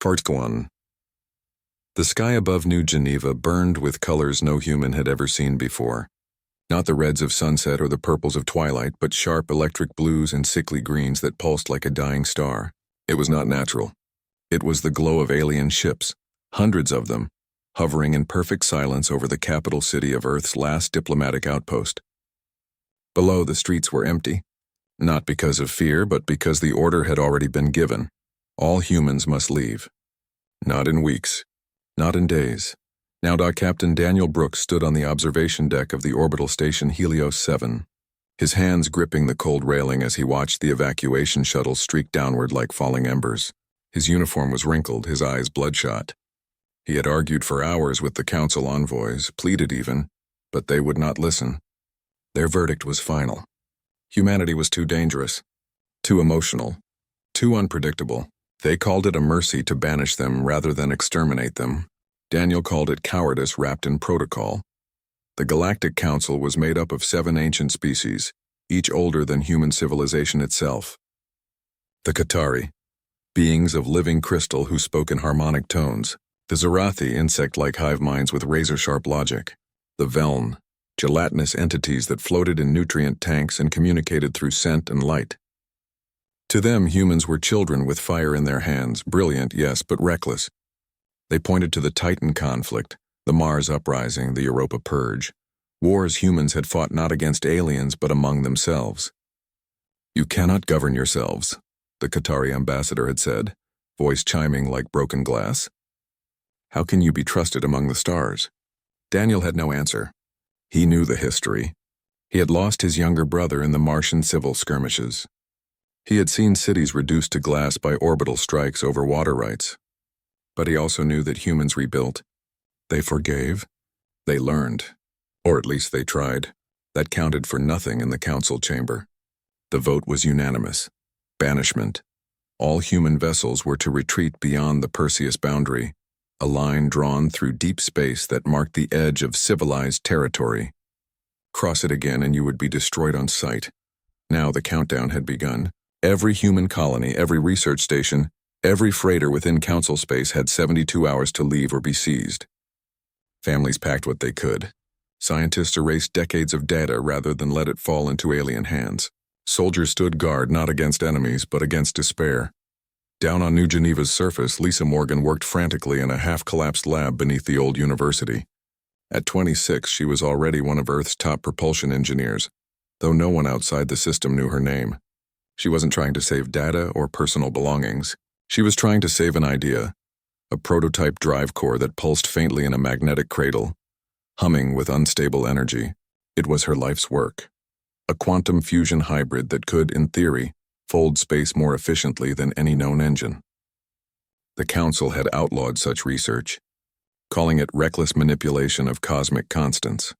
Part 1. The sky above New Geneva burned with colors no human had ever seen before. Not the reds of sunset or the purples of twilight, but sharp electric blues and sickly greens that pulsed like a dying star. It was not natural. It was the glow of alien ships, hundreds of them, hovering in perfect silence over the capital city of Earth's last diplomatic outpost. Below, the streets were empty, not because of fear, but because the order had already been given. All humans must leave. Not in weeks. Not in days. Now Captain Daniel Brooks stood on the observation deck of the orbital station Helios 7, his hands gripping the cold railing as he watched the evacuation shuttle streak downward like falling embers. His uniform was wrinkled, his eyes bloodshot. He had argued for hours with the council envoys, pleaded even, but they would not listen. Their verdict was final. Humanity was too dangerous, too emotional, too unpredictable. They called it a mercy to banish them rather than exterminate them. Daniel called it cowardice wrapped in protocol. The Galactic Council was made up of 7 ancient species, each older than human civilization itself. The Qatari, beings of living crystal who spoke in harmonic tones. The Zarathi, insect-like hive minds with razor-sharp logic. The Veln, gelatinous entities that floated in nutrient tanks and communicated through scent and light. To them, humans were children with fire in their hands, brilliant, yes, but reckless. They pointed to the Titan conflict, the Mars uprising, the Europa purge. Wars humans had fought not against aliens, but among themselves. "You cannot govern yourselves," the Qatari ambassador had said, voice chiming like broken glass. "How can you be trusted among the stars?" Daniel had no answer. He knew the history. He had lost his younger brother in the Martian civil skirmishes. He had seen cities reduced to glass by orbital strikes over water rights. But he also knew that humans rebuilt. They forgave. They learned. Or at least they tried. That counted for nothing in the council chamber. The vote was unanimous. Banishment. All human vessels were to retreat beyond the Perseus boundary, a line drawn through deep space that marked the edge of civilized territory. Cross it again and you would be destroyed on sight. Now the countdown had begun. Every human colony, every research station, every freighter within council space had 72 hours to leave or be seized. Families packed what they could. Scientists erased decades of data rather than let it fall into alien hands. Soldiers stood guard not against enemies, but against despair. Down on New Geneva's surface, Lisa Morgan worked frantically in a half-collapsed lab beneath the old university. At 26, she was already one of Earth's top propulsion engineers, though no one outside the system knew her name. She wasn't trying to save data or personal belongings. She was trying to save an idea, a prototype drive core that pulsed faintly in a magnetic cradle, humming with unstable energy. It was her life's work. A quantum fusion hybrid that could, in theory, fold space more efficiently than any known engine. The Council had outlawed such research, calling it reckless manipulation of cosmic constants.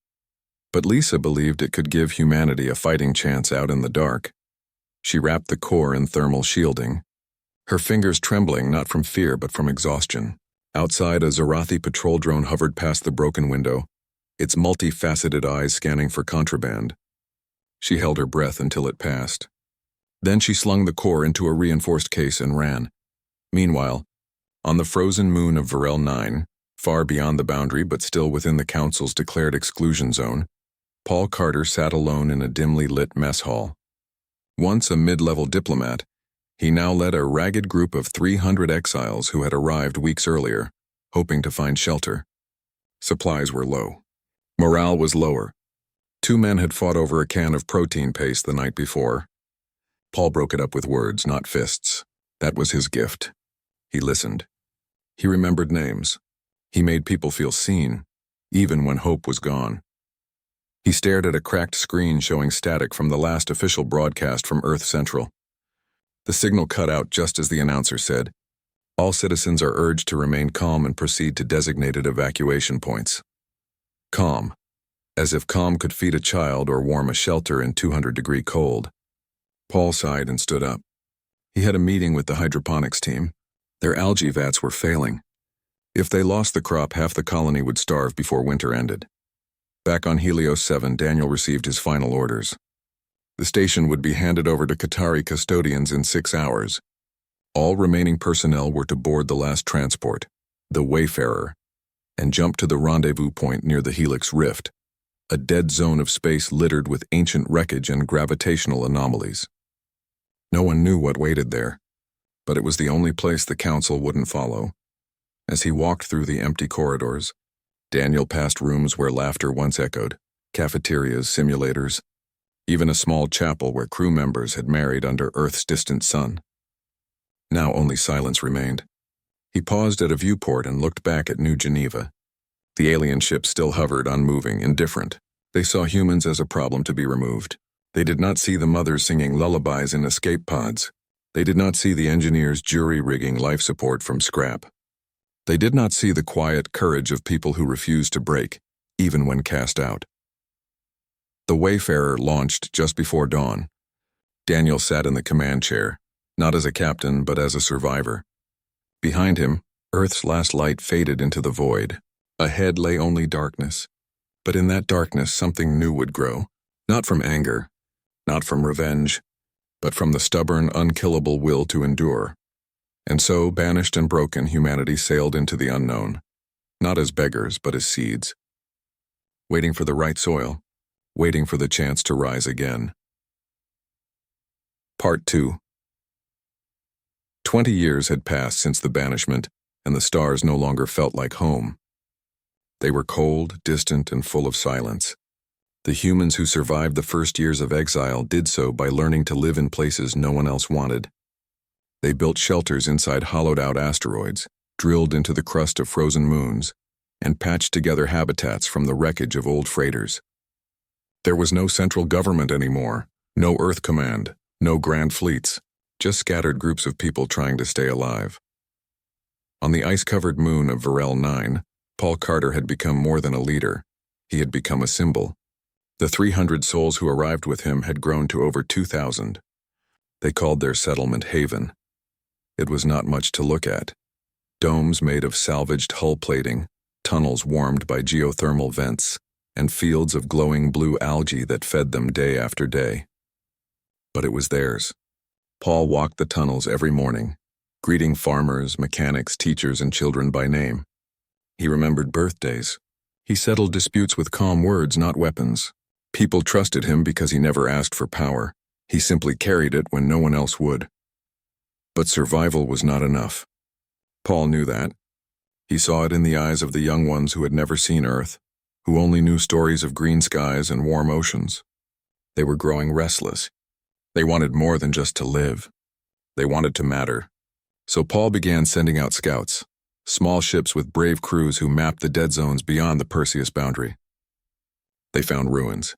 But Lisa believed it could give humanity a fighting chance out in the dark. She wrapped the core in thermal shielding, her fingers trembling not from fear but from exhaustion. Outside, a Zarathi patrol drone hovered past the broken window, its multifaceted eyes scanning for contraband. She held her breath until it passed. Then she slung the core into a reinforced case and ran. Meanwhile, on the frozen moon of Varel 9, far beyond the boundary but still within the Council's declared exclusion zone, Paul Carter sat alone in a dimly lit mess hall. Once a mid-level diplomat, he now led a ragged group of 300 exiles who had arrived weeks earlier, hoping to find shelter. Supplies were low. Morale was lower. 2 men had fought over a can of protein paste the night before. Paul broke it up with words, not fists. That was his gift. He listened. He remembered names. He made people feel seen, even when hope was gone. He stared at a cracked screen showing static from the last official broadcast from Earth Central. The signal cut out just as the announcer said, "All citizens are urged to remain calm and proceed to designated evacuation points." Calm. As if calm could feed a child or warm a shelter in 200-degree cold. Paul sighed and stood up. He had a meeting with the hydroponics team. Their algae vats were failing. If they lost the crop, half the colony would starve before winter ended. Back on Helios 7, Daniel received his final orders. The station would be handed over to Qatari custodians in 6 hours. All remaining personnel were to board the last transport, the Wayfarer, and jump to the rendezvous point near the Helix Rift, a dead zone of space littered with ancient wreckage and gravitational anomalies. No one knew what waited there, but it was the only place the Council wouldn't follow. As he walked through the empty corridors, Daniel passed rooms where laughter once echoed, cafeterias, simulators, even a small chapel where crew members had married under Earth's distant sun. Now only silence remained. He paused at a viewport and looked back at New Geneva. The alien ship still hovered, unmoving, indifferent. They saw humans as a problem to be removed. They did not see the mothers singing lullabies in escape pods. They did not see the engineers jury-rigging life support from scrap. They did not see the quiet courage of people who refused to break, even when cast out. The Wayfarer launched just before dawn. Daniel sat in the command chair, not as a captain but as a survivor. Behind him, Earth's last light faded into the void. Ahead lay only darkness. But in that darkness something new would grow, not from anger, not from revenge, but from the stubborn, unkillable will to endure. And so, banished and broken, humanity sailed into the unknown, not as beggars but as seeds, waiting for the right soil, waiting for the chance to rise again. Part 2. 20 years had passed since the banishment, and the stars no longer felt like home. They were cold, distant, and full of silence. The humans who survived the first years of exile did so by learning to live in places no one else wanted. They built shelters inside hollowed-out asteroids, drilled into the crust of frozen moons, and patched together habitats from the wreckage of old freighters. There was no central government anymore, no Earth Command, no grand fleets, just scattered groups of people trying to stay alive. On the ice-covered moon of Varel 9, Paul Carter had become more than a leader. He had become a symbol. The 300 souls who arrived with him had grown to over 2,000. They called their settlement Haven. It was not much to look at. Domes made of salvaged hull plating, tunnels warmed by geothermal vents, and fields of glowing blue algae that fed them day after day. But it was theirs. Paul walked the tunnels every morning, greeting farmers, mechanics, teachers, and children by name. He remembered birthdays. He settled disputes with calm words, not weapons. People trusted him because he never asked for power. He simply carried it when no one else would. But survival was not enough. Paul knew that. He saw it in the eyes of the young ones who had never seen Earth, who only knew stories of green skies and warm oceans. They were growing restless. They wanted more than just to live. They wanted to matter. So Paul began sending out scouts, small ships with brave crews who mapped the dead zones beyond the Perseus boundary. They found ruins.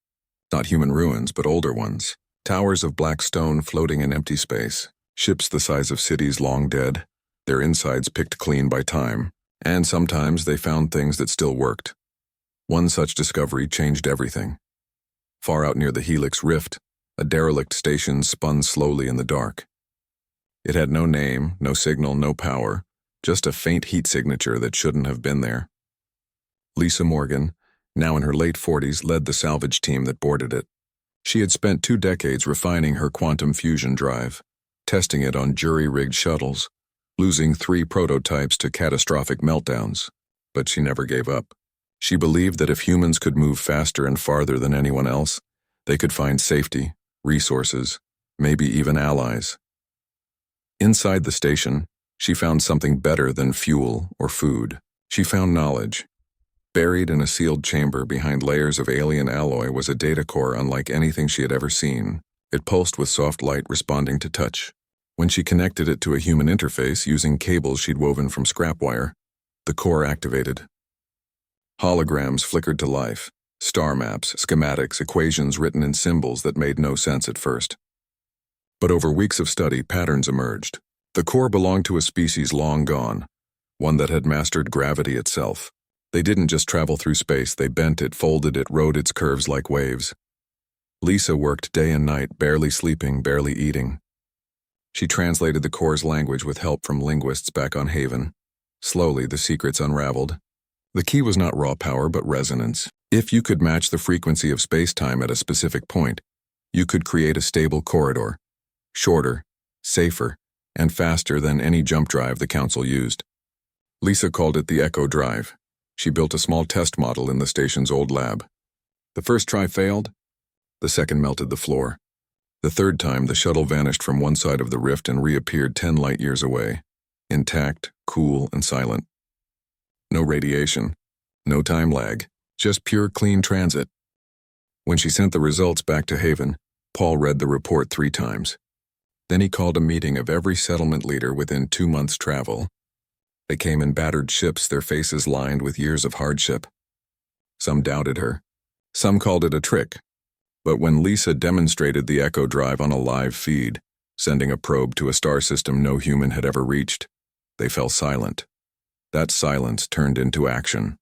Not human ruins, but older ones. Towers of black stone floating in empty space. Ships the size of cities long dead, their insides picked clean by time. And sometimes they found things that still worked. One such discovery changed everything. Far out near the Helix Rift, a derelict station spun slowly in the dark. It had no name, no signal, no power, just a faint heat signature that shouldn't have been there. Lisa Morgan, now in her late 40s, led the salvage team that boarded it. She had spent 2 decades refining her quantum fusion drive, testing it on jury-rigged shuttles, losing 3 prototypes to catastrophic meltdowns, but she never gave up. She believed that if humans could move faster and farther than anyone else, they could find safety, resources, maybe even allies. Inside the station, she found something better than fuel or food. She found knowledge. Buried in a sealed chamber behind layers of alien alloy was a data core unlike anything she had ever seen. It pulsed with soft light responding to touch. When she connected it to a human interface using cables she'd woven from scrap wire, the core activated. Holograms flickered to life, star maps, schematics, equations written in symbols that made no sense at first. But over weeks of study, patterns emerged. The core belonged to a species long gone, one that had mastered gravity itself. They didn't just travel through space, they bent it, folded it, rode its curves like waves. Lisa worked day and night, barely sleeping, barely eating. She translated the core's language with help from linguists back on Haven. Slowly, the secrets unraveled. The key was not raw power, but resonance. If you could match the frequency of space-time at a specific point, you could create a stable corridor. Shorter, safer, and faster than any jump drive the Council used. Lisa called it the Echo Drive. She built a small test model in the station's old lab. The first try failed. The second melted the floor. The third time, the shuttle vanished from one side of the rift and reappeared 10 light-years away, intact, cool, and silent. No radiation, no time lag, just pure clean transit. When she sent the results back to Haven, Paul read the report 3 times. Then he called a meeting of every settlement leader within 2 months' travel. They came in battered ships, their faces lined with years of hardship. Some doubted her. Some called it a trick. But when Lisa demonstrated the Echo Drive on a live feed, sending a probe to a star system no human had ever reached, they fell silent. That silence turned into action.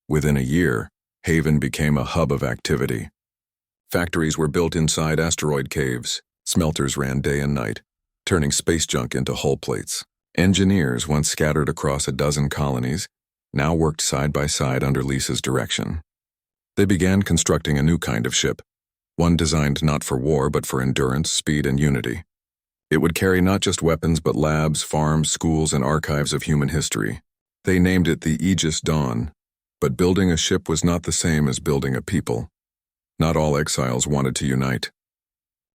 Within a year, Haven became a hub of activity. Factories were built inside asteroid caves. Smelters ran day and night, turning space junk into hull plates. Engineers, once scattered across a dozen colonies, now worked side by side under Lisa's direction. They began constructing a new kind of ship, one designed not for war but for endurance, speed, and unity. It would carry not just weapons but labs, farms, schools, and archives of human history. They named it the Aegis Dawn, but building a ship was not the same as building a people. Not all exiles wanted to unite.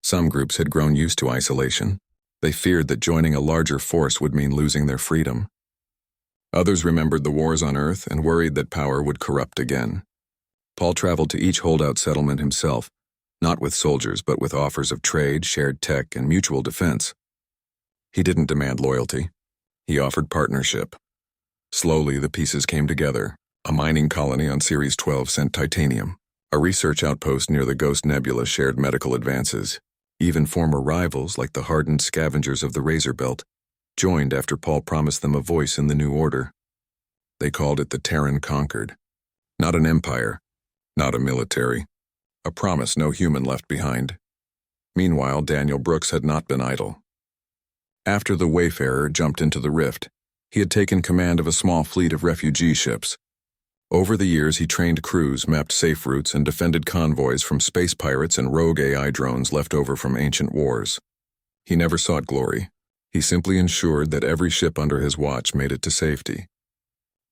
Some groups had grown used to isolation. They feared that joining a larger force would mean losing their freedom. Others remembered the wars on Earth and worried that power would corrupt again. Paul traveled to each holdout settlement himself, not with soldiers but with offers of trade, shared tech, and mutual defense. He didn't demand loyalty. He offered partnership. Slowly, the pieces came together. A mining colony on Series 12 sent titanium. A research outpost near the Ghost Nebula shared medical advances. Even former rivals, like the hardened scavengers of the Razor Belt, joined after Paul promised them a voice in the new order. They called it the Terran Conquered. Not an empire, not a military. A promise no human left behind. Meanwhile, Daniel Brooks had not been idle. After the Wayfarer jumped into the rift, he had taken command of a small fleet of refugee ships. Over the years, he trained crews, mapped safe routes, and defended convoys from space pirates and rogue AI drones left over from ancient wars. He never sought glory. He simply ensured that every ship under his watch made it to safety.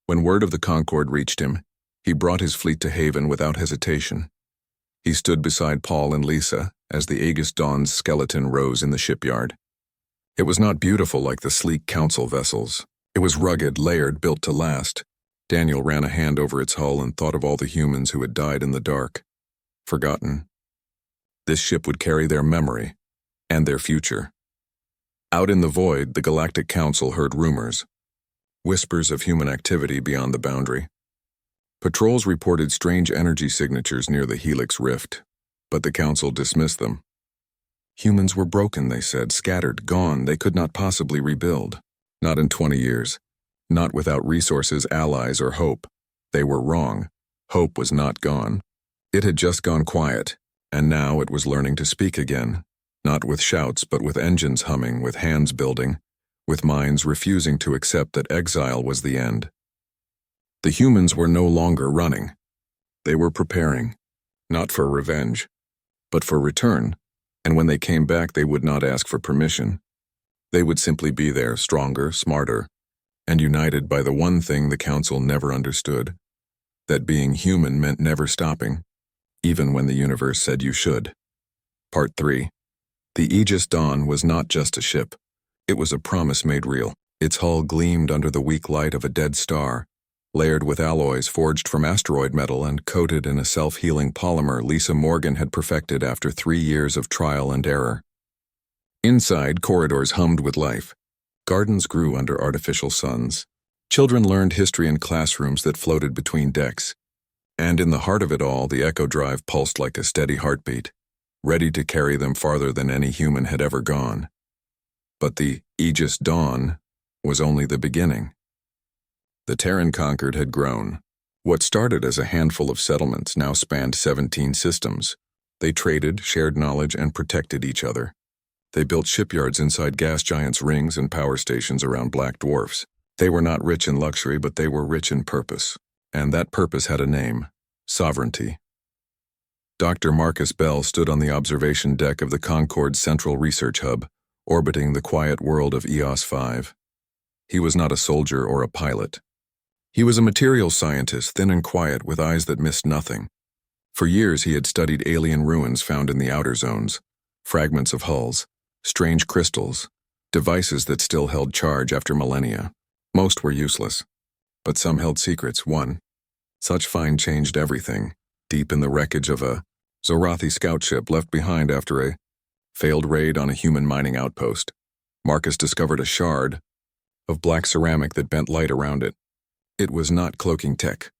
When word of the Concorde reached him, he brought his fleet to Haven without hesitation. He stood beside Paul and Lisa as the Aegis Dawn's skeleton rose in the shipyard. It was not beautiful like the sleek council vessels. It was rugged, layered, built to last. Daniel ran a hand over its hull and thought of all the humans who had died in the dark. Forgotten. This ship would carry their memory and their future. Out in the void, the Galactic Council heard rumors. Whispers of human activity beyond the boundary. Patrols reported strange energy signatures near the Helix Rift, but the Council dismissed them. Humans were broken, they said, scattered, gone. They could not possibly rebuild. Not in 20 years. Not without resources, allies, or hope. They were wrong. Hope was not gone. It had just gone quiet, and now it was learning to speak again. Not with shouts, but with engines humming, with hands building, with minds refusing to accept that exile was the end. The humans were no longer running. They were preparing, not for revenge, but for return, and when they came back they would not ask for permission. They would simply be there, stronger, smarter, and united by the one thing the Council never understood, that being human meant never stopping, even when the universe said you should. Part 3. The Aegis Dawn was not just a ship. It was a promise made real. Its hull gleamed under the weak light of a dead star, layered with alloys forged from asteroid metal and coated in a self-healing polymer Lisa Morgan had perfected after 3 years of trial and error. Inside, corridors hummed with life. Gardens grew under artificial suns. Children learned history in classrooms that floated between decks. And in the heart of it all, the Echo Drive pulsed like a steady heartbeat, ready to carry them farther than any human had ever gone. But the Aegis Dawn was only the beginning. The Terran Conquered had grown. What started as a handful of settlements now spanned 17 systems. They traded, shared knowledge, and protected each other. They built shipyards inside gas giants' rings and power stations around black dwarfs. They were not rich in luxury, but they were rich in purpose. And that purpose had a name: sovereignty. Dr. Marcus Bell stood on the observation deck of the Concorde's Central Research Hub, orbiting the quiet world of EOS 5. He was not a soldier or a pilot. He was a materials scientist, thin and quiet, with eyes that missed nothing. For years he had studied alien ruins found in the outer zones, fragments of hulls, strange crystals, devices that still held charge after millennia. Most were useless, but some held secrets. One such find changed everything. Deep in the wreckage of a Zorathi scout ship left behind after a failed raid on a human mining outpost, Marcus discovered a shard of black ceramic that bent light around it. It was not cloaking tech.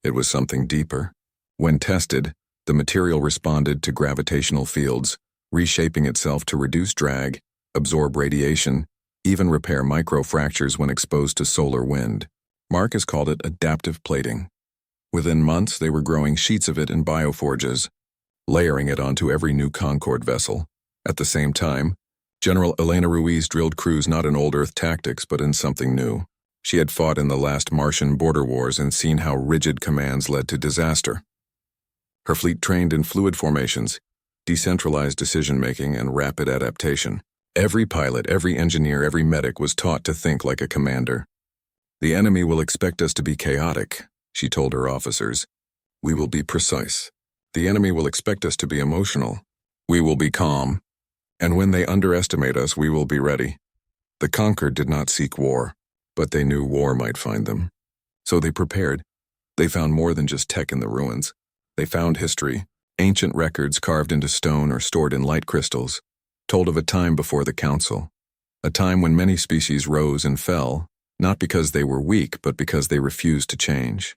It was something deeper. When tested, the material responded to gravitational fields, reshaping itself to reduce drag, absorb radiation, even repair microfractures when exposed to solar wind. Marcus called it adaptive plating. Within months, they were growing sheets of it in bioforges, layering it onto every new Concorde vessel. At the same time, General Elena Ruiz drilled crews not in old Earth tactics but in something new. She had fought in the last Martian border wars and seen how rigid commands led to disaster. Her fleet trained in fluid formations, decentralized decision-making, and rapid adaptation. Every pilot, every engineer, every medic was taught to think like a commander. "The enemy will expect us to be chaotic," she told her officers. "We will be precise. The enemy will expect us to be emotional. We will be calm. And when they underestimate us, we will be ready." The conquered did not seek war, but they knew war might find them. So they prepared. They found more than just tech in the ruins. They found history, ancient records carved into stone or stored in light crystals, told of a time before the Council, a time when many species rose and fell, not because they were weak, but because they refused to change.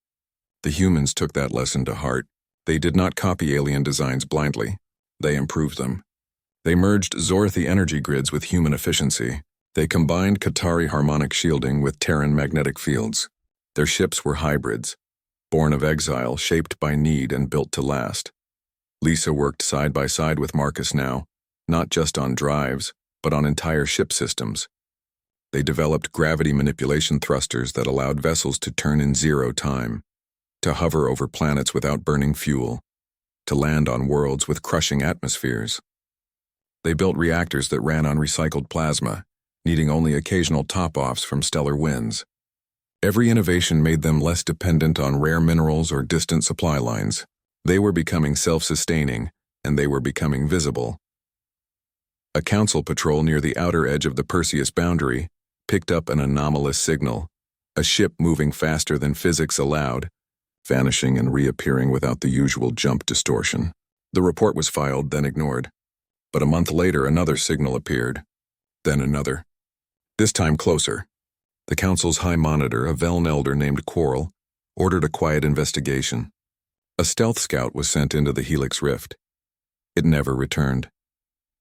The humans took that lesson to heart. They did not copy alien designs blindly. They improved them. They merged Zorathi energy grids with human efficiency. They combined Qatari harmonic shielding with Terran magnetic fields. Their ships were hybrids, born of exile, shaped by need and built to last. Lisa worked side by side with Marcus now, not just on drives, but on entire ship systems. They developed gravity manipulation thrusters that allowed vessels to turn in zero time, to hover over planets without burning fuel, to land on worlds with crushing atmospheres. They built reactors that ran on recycled plasma, needing only occasional top-offs from stellar winds. Every innovation made them less dependent on rare minerals or distant supply lines. They were becoming self-sustaining, and they were becoming visible. A council patrol near the outer edge of the Perseus boundary picked up an anomalous signal, a ship moving faster than physics allowed, vanishing and reappearing without the usual jump distortion. The report was filed, then ignored. But a month later, another signal appeared, then another. This time closer. The council's high monitor, a Veln elder named Quarrel, ordered a quiet investigation. A stealth scout was sent into the Helix Rift. It never returned.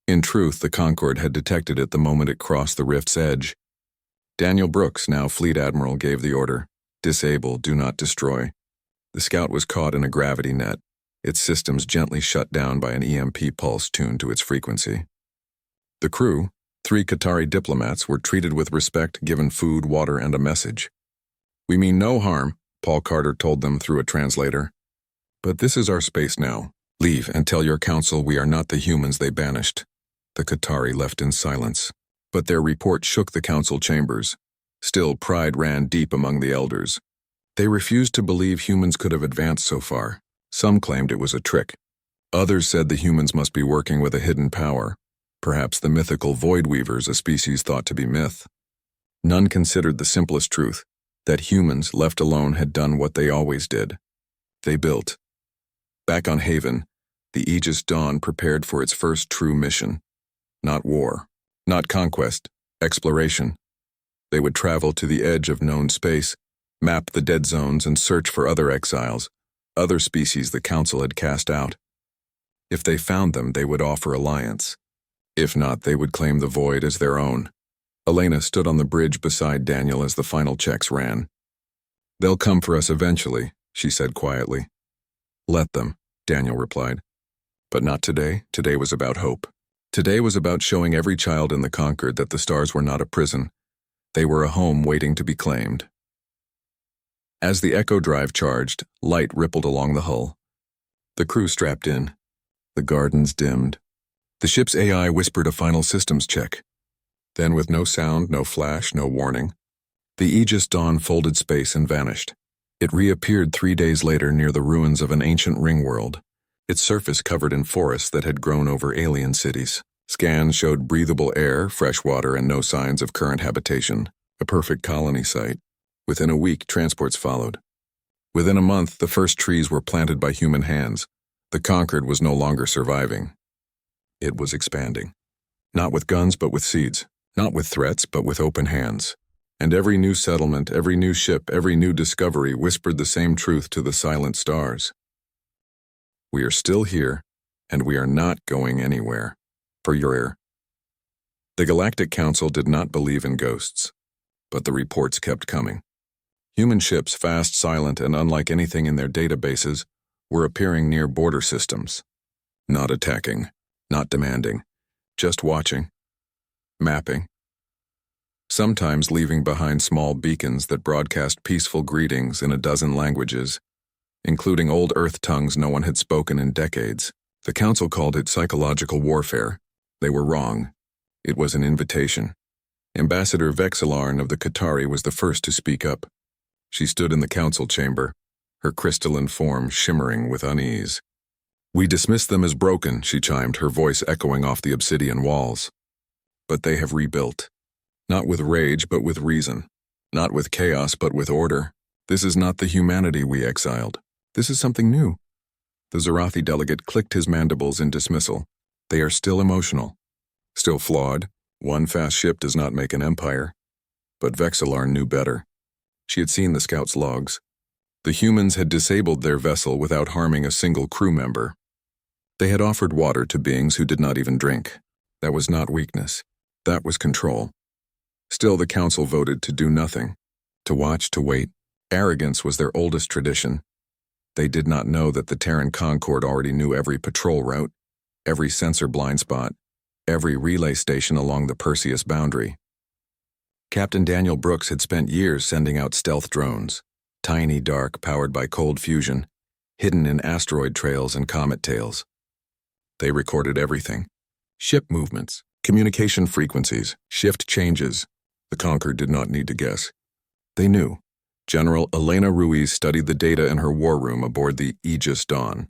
In truth, the Concorde had detected it the moment it crossed the rift's edge. Daniel Brooks, now Fleet Admiral, gave the order, "Disable, do not destroy." The scout was caught in a gravity net, its systems gently shut down by an EMP pulse tuned to its frequency. The crew, 3 Qatari diplomats, were treated with respect, given food, water, and a message. "We mean no harm," Paul Carter told them through a translator. "But this is our space now. Leave and tell your council we are not the humans they banished." The Qatari left in silence. But their report shook the council chambers. Still, pride ran deep among the elders. They refused to believe humans could have advanced so far. Some claimed it was a trick. Others said the humans must be working with a hidden power, perhaps the mythical Void Weavers, a species thought to be myth. None considered the simplest truth, that humans, left alone, had done what they always did. They built. Back on Haven, the Aegis Dawn prepared for its first true mission. Not war, not conquest, exploration. They would travel to the edge of known space, map the dead zones, and search for other exiles, other species the Council had cast out. If they found them, they would offer alliance. If not, they would claim the Void as their own. Elena stood on the bridge beside Daniel as the final checks ran. "They'll come for us eventually," she said quietly. "Let them," Daniel replied. But not today. Today was about hope. Today was about showing every child in the Conquered that the stars were not a prison. They were a home waiting to be claimed. As the Echo Drive charged, light rippled along the hull. The crew strapped in. The gardens dimmed. The ship's AI whispered a final systems check. Then, with no sound, no flash, no warning, the Aegis Dawn folded space and vanished. It reappeared 3 days later near the ruins of an ancient ring world, its surface covered in forests that had grown over alien cities. Scans showed breathable air, fresh water, and no signs of current habitation, a perfect colony site. Within a week, transports followed. Within a month, the first trees were planted by human hands. The conquered was no longer surviving. It was expanding. Not with guns, but with seeds. Not with threats, but with open hands. And every new settlement, every new ship, every new discovery whispered the same truth to the silent stars. We are still here, and we are not going anywhere. For your ear. The Galactic Council did not believe in ghosts, but the reports kept coming. Human ships, fast, silent, and unlike anything in their databases, were appearing near border systems. Not attacking, not demanding, just watching, mapping. Sometimes leaving behind small beacons that broadcast peaceful greetings in a dozen languages, including old Earth tongues no one had spoken in decades. The Council called it psychological warfare. They were wrong. It was an invitation. Ambassador Vexillarn of the Qatari was the first to speak up. She stood in the council chamber, her crystalline form shimmering with unease. "We dismiss them as broken," she chimed, her voice echoing off the obsidian walls. "But they have rebuilt. Not with rage, but with reason. Not with chaos, but with order. This is not the humanity we exiled. This is something new." The Zarathi delegate clicked his mandibles in dismissal. They are still emotional, still flawed. One fast ship does not make an empire. But Vexillarn knew better. She had seen the scouts' logs. The humans had disabled their vessel without harming a single crew member. They had offered water to beings who did not even drink. That was not weakness. That was control. Still, the council voted to do nothing, to watch, to wait. Arrogance was their oldest tradition. They did not know that the Terran Concord already knew every patrol route, every sensor blind spot, every relay station along the Perseus boundary. Captain Daniel Brooks had spent years sending out stealth drones, tiny, dark, powered by cold fusion, hidden in asteroid trails and comet tails. They recorded everything. Ship movements, communication frequencies, shift changes. The Conquered did not need to guess. They knew. General Elena Ruiz studied the data in her war room aboard the Aegis Dawn.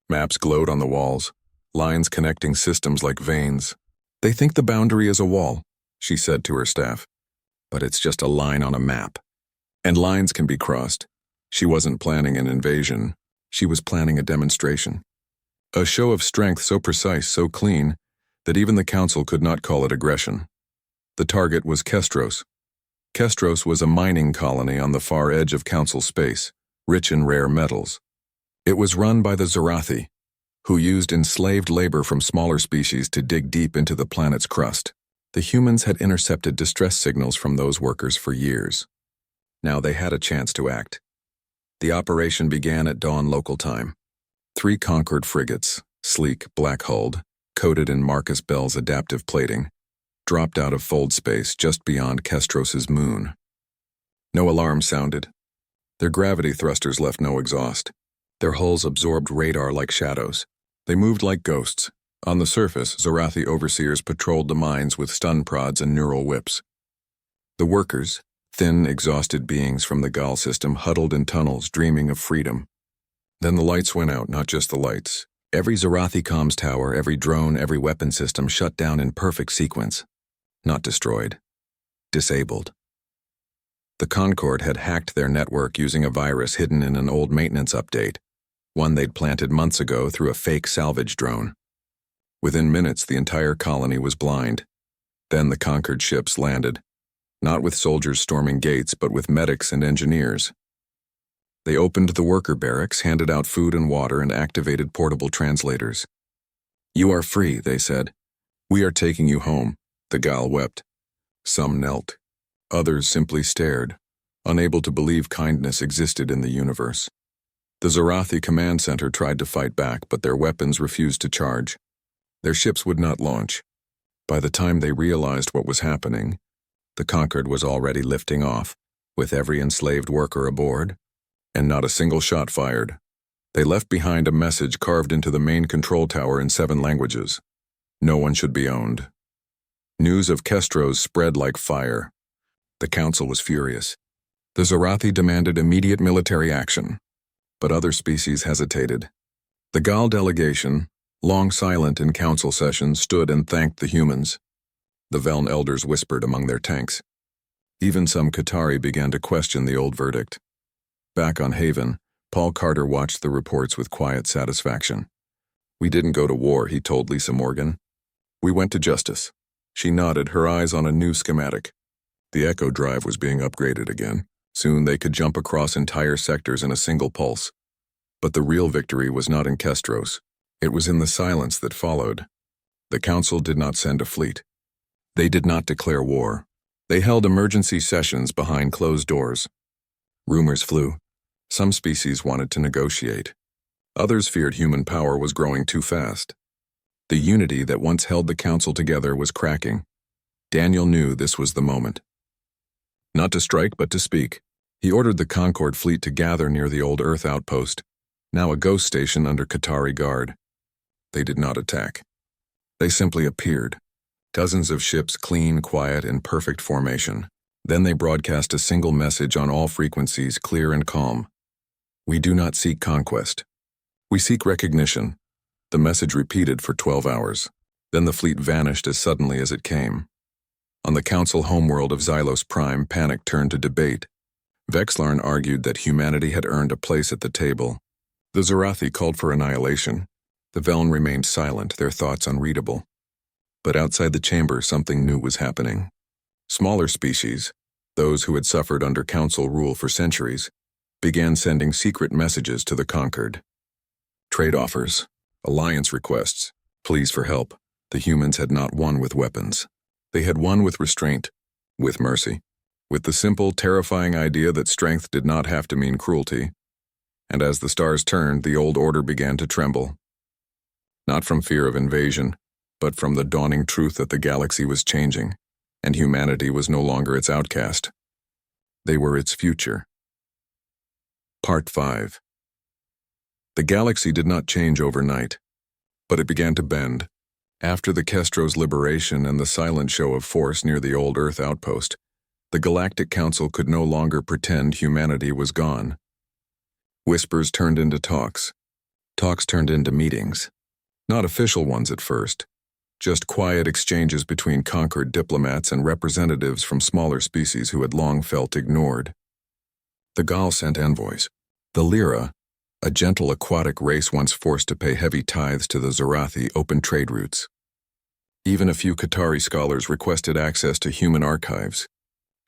Maps glowed on the walls, lines connecting systems like veins. "They think the boundary is a wall," she said to her staff. "But it's just a line on a map. And lines can be crossed." She wasn't planning an invasion. She was planning a demonstration. A show of strength so precise, so clean, that even the Council could not call it aggression. The target was Kestros. Kestros was a mining colony on the far edge of Council space, rich in rare metals. It was run by the Zarathi, who used enslaved labor from smaller species to dig deep into the planet's crust. The humans had intercepted distress signals from those workers for years. Now they had a chance to act. The operation began at dawn local time. 3 Concord frigates, sleek, black-hulled, coated in Marcus Bell's adaptive plating, dropped out of fold space just beyond Kestros's moon. No alarm sounded. Their gravity thrusters left no exhaust. Their hulls absorbed radar like shadows. They moved like ghosts. On the surface, Zarathi overseers patrolled the mines with stun prods and neural whips. The workers, thin, exhausted beings from the Gal system, huddled in tunnels, dreaming of freedom. Then the lights went out, not just the lights. Every Zarathi comms tower, every drone, every weapon system shut down in perfect sequence. Not destroyed. Disabled. The Concord had hacked their network using a virus hidden in an old maintenance update, one they'd planted months ago through a fake salvage drone. Within minutes, the entire colony was blind. Then the conquered ships landed, not with soldiers storming gates, but with medics and engineers. They opened the worker barracks, handed out food and water, and activated portable translators. "You are free," they said. "We are taking you home." The Gal wept. Some knelt. Others simply stared, unable to believe kindness existed in the universe. The Zarathi command center tried to fight back, but their weapons refused to charge. Their ships would not launch. By the time they realized what was happening, the Conquered was already lifting off, with every enslaved worker aboard, and not a single shot fired. They left behind a message carved into the main control tower in 7 languages. No one should be owned. News of Kestros spread like fire. The council was furious. The Zorathi demanded immediate military action, but other species hesitated. The Gal delegation, long silent in council sessions, stood and thanked the humans. The Veln elders whispered among their tanks. Even some Qatari began to question the old verdict. Back on Haven, Paul Carter watched the reports with quiet satisfaction. "We didn't go to war," he told Lisa Morgan. "We went to justice." She nodded, her eyes on a new schematic. The Echo Drive was being upgraded again. Soon they could jump across entire sectors in a single pulse. But the real victory was not in Kestros. It was in the silence that followed. The Council did not send a fleet. They did not declare war. They held emergency sessions behind closed doors. Rumors flew. Some species wanted to negotiate. Others feared human power was growing too fast. The unity that once held the Council together was cracking. Daniel knew this was the moment. Not to strike, but to speak. He ordered the Concord fleet to gather near the old Earth outpost, now a ghost station under Qatari guard. They did not attack. They simply appeared. Dozens of ships, clean, quiet, in perfect formation. Then they broadcast a single message on all frequencies, clear and calm. "We do not seek conquest. We seek recognition." The message repeated for 12 hours. Then the fleet vanished as suddenly as it came. On the Council homeworld of Xylos Prime, panic turned to debate. Vexlarn argued that humanity had earned a place at the table. The Zorathi called for annihilation. The Veln remained silent, their thoughts unreadable. But outside the chamber, something new was happening. Smaller species, those who had suffered under Council rule for centuries, began sending secret messages to the conquered. Trade offers, alliance requests, pleas for help. The humans had not won with weapons. They had won with restraint, with mercy, with the simple, terrifying idea that strength did not have to mean cruelty. And as the stars turned, the old order began to tremble. Not from fear of invasion, but from the dawning truth that the galaxy was changing, and humanity was no longer its outcast. They were its future. Part 5. The galaxy did not change overnight, but it began to bend. After the Kestros liberation and the silent show of force near the old Earth outpost, the Galactic Council could no longer pretend humanity was gone. Whispers turned into talks. Talks turned into meetings. Not official ones at first, just quiet exchanges between conquered diplomats and representatives from smaller species who had long felt ignored. The Gal sent envoys. The Lyra, a gentle aquatic race once forced to pay heavy tithes to the Zorathi, opened trade routes. Even a few Qatari scholars requested access to human archives,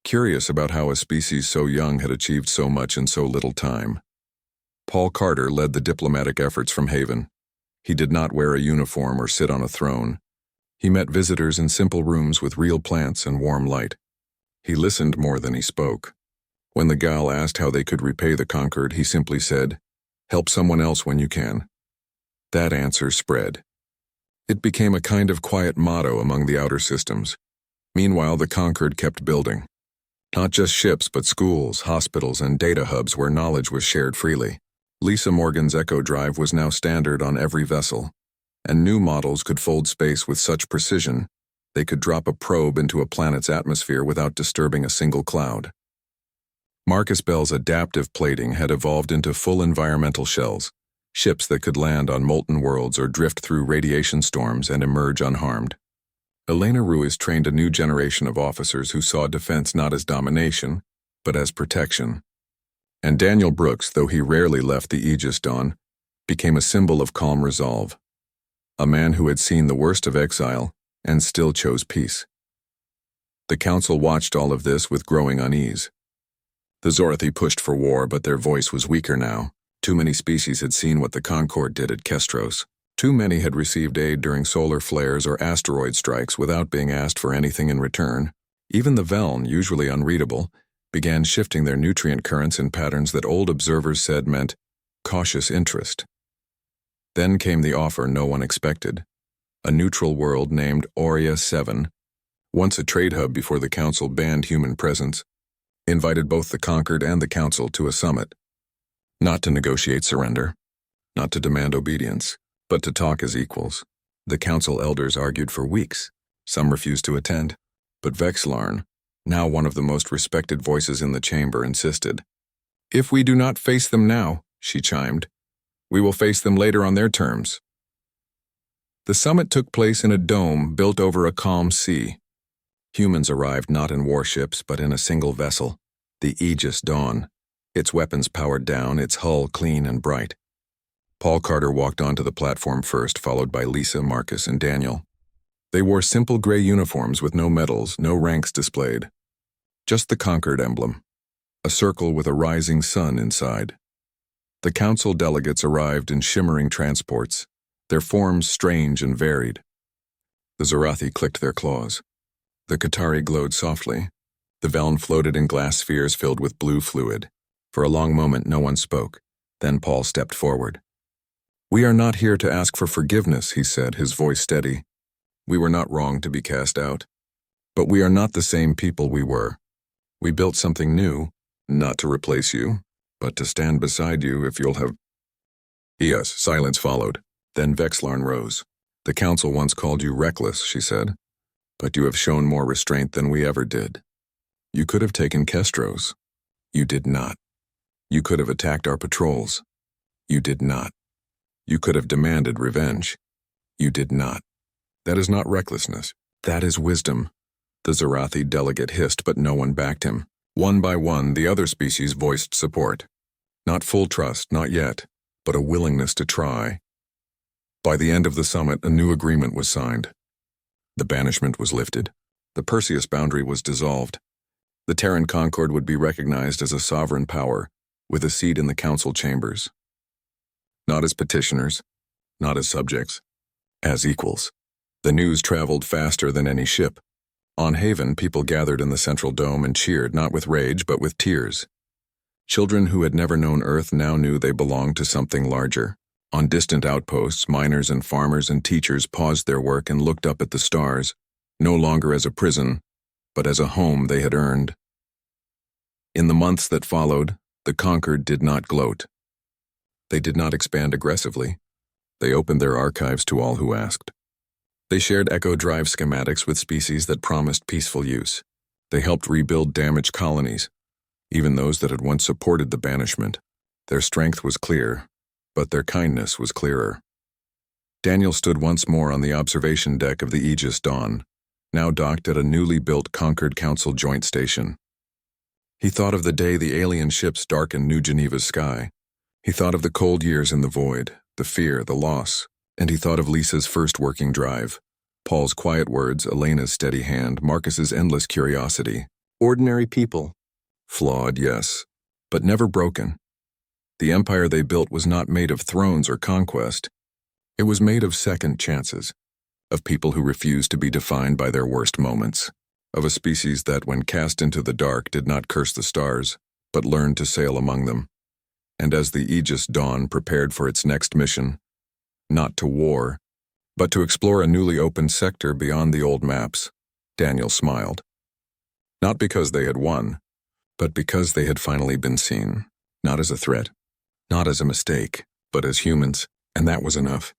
curious about how a species so young had achieved so much in so little time. Paul Carter led the diplomatic efforts from Haven. He did not wear a uniform or sit on a throne. He met visitors in simple rooms with real plants and warm light. He listened more than he spoke. When the Gal asked how they could repay the conquered, he simply said, "Help someone else when you can." That answer spread. It became a kind of quiet motto among the outer systems. Meanwhile, the conquered kept building. Not just ships, but schools, hospitals, and data hubs where knowledge was shared freely. Lisa Morgan's Echo Drive was now standard on every vessel, and new models could fold space with such precision they could drop a probe into a planet's atmosphere without disturbing a single cloud. Marcus Bell's adaptive plating had evolved into full environmental shells, ships that could land on molten worlds or drift through radiation storms and emerge unharmed. Elena Ruiz trained a new generation of officers who saw defense not as domination, but as protection. And Daniel Brooks, though he rarely left the Aegis Dawn, became a symbol of calm resolve. A man who had seen the worst of exile and still chose peace. The Council watched all of this with growing unease. The Zorathi pushed for war, but their voice was weaker now. Too many species had seen what the Concord did at Kestros. Too many had received aid during solar flares or asteroid strikes without being asked for anything in return. Even the Veln, usually unreadable, began shifting their nutrient currents in patterns that old observers said meant cautious interest. Then came the offer no one expected. A neutral world named Aurea 7, once a trade hub before the Council banned human presence, invited both the conquered and the Council to a summit. Not to negotiate surrender, not to demand obedience, but to talk as equals. The Council elders argued for weeks. Some refused to attend, but Vexlarn, now one of the most respected voices in the chamber, insisted. "If we do not face them now," she chimed, "we will face them later on their terms." The summit took place in a dome built over a calm sea. Humans arrived not in warships but in a single vessel, the Aegis Dawn, its weapons powered down, its hull clean and bright. Paul Carter walked onto the platform first, followed by Lisa, Marcus, and Daniel. They wore simple gray uniforms with no medals, no ranks displayed. Just the Concord emblem, a circle with a rising sun inside. The council delegates arrived in shimmering transports, their forms strange and varied. The Zarathi clicked their claws. The Qatari glowed softly. The Veln floated in glass spheres filled with blue fluid. For a long moment no one spoke. Then Paul stepped forward. "We are not here to ask for forgiveness," he said, his voice steady. "We were not wrong to be cast out. But we are not the same people we were. We built something new, not to replace you, but to stand beside you if you'll have—" Yes, silence followed. Then Vexlarn rose. "The council once called you reckless," she said, "but you have shown more restraint than we ever did. You could have taken Kestros. You did not. You could have attacked our patrols. You did not. You could have demanded revenge. You did not. That is not recklessness. That is wisdom." The Zarathi delegate hissed, but no one backed him. One by one, the other species voiced support. Not full trust, not yet, but a willingness to try. By the end of the summit, a new agreement was signed. The banishment was lifted. The Perseus boundary was dissolved. The Terran Concord would be recognized as a sovereign power, with a seat in the council chambers. Not as petitioners, not as subjects, as equals. The news traveled faster than any ship. On Haven, people gathered in the central dome and cheered, not with rage, but with tears. Children who had never known Earth now knew they belonged to something larger. On distant outposts, miners and farmers and teachers paused their work and looked up at the stars, no longer as a prison, but as a home they had earned. In the months that followed, the Conquered did not gloat. They did not expand aggressively. They opened their archives to all who asked. They shared Echo Drive schematics with species that promised peaceful use. They helped rebuild damaged colonies, even those that had once supported the banishment. Their strength was clear, but their kindness was clearer. Daniel stood once more on the observation deck of the Aegis Dawn, now docked at a newly built Concord Council joint station. He thought of the day the alien ships darkened New Geneva's sky. He thought of the cold years in the void, the fear, the loss, and he thought of Lisa's first working drive, Paul's quiet words, Elena's steady hand, Marcus's endless curiosity. Ordinary people. Flawed, yes, but never broken. The empire they built was not made of thrones or conquest. It was made of second chances, of people who refused to be defined by their worst moments, of a species that, when cast into the dark, did not curse the stars, but learned to sail among them. And as the Aegis Dawn prepared for its next mission, not to war, but to explore a newly opened sector beyond the old maps, Daniel smiled. Not because they had won, but because they had finally been seen, not as a threat, not as a mistake, but as humans, and that was enough.